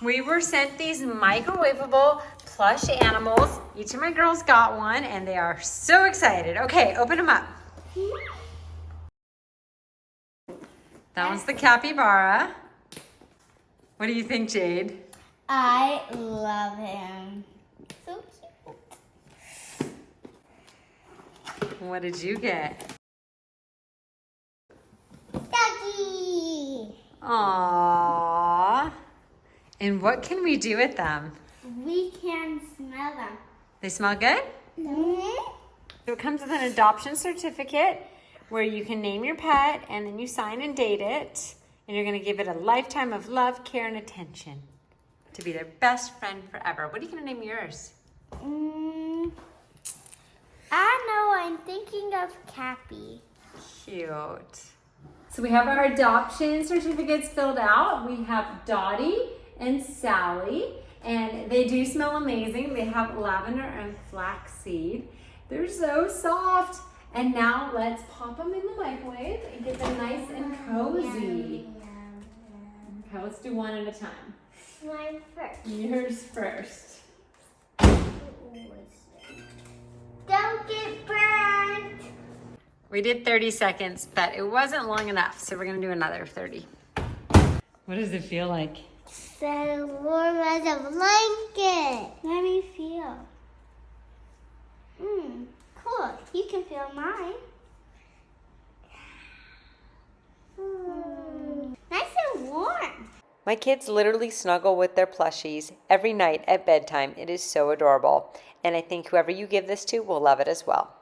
We were sent these microwavable plush animals. Each of my girls got one and they are so excited. Okay, open them up. That one's the capybara. What do you think, Jade? I love him. So cute. What did you get? Ducky. Aww. And what can we do with them? We can smell them. They smell good? Mm-hmm. So it comes with an adoption certificate where you can name your pet and then you sign and date it. And you're going to give it a lifetime of love, care, and attention to be their best friend forever. What are you going to name yours? I know, I'm thinking of Cappy. Cute. So we have our adoption certificates filled out. We have Dottie and Sally, and they do smell amazing. They have lavender and flaxseed. They're so soft. And now let's pop them in the microwave and get them nice and cozy. Okay, let's do one at a time. Mine first. Yours first. Don't get burned. We did 30 seconds, but it wasn't long enough, so we're gonna do another 30. What does it feel like? So warm as a blanket. Let me feel. Cool. You can feel mine. Nice and warm. My kids literally snuggle with their plushies every night at bedtime. It is so adorable. And I think whoever you give this to will love it as well.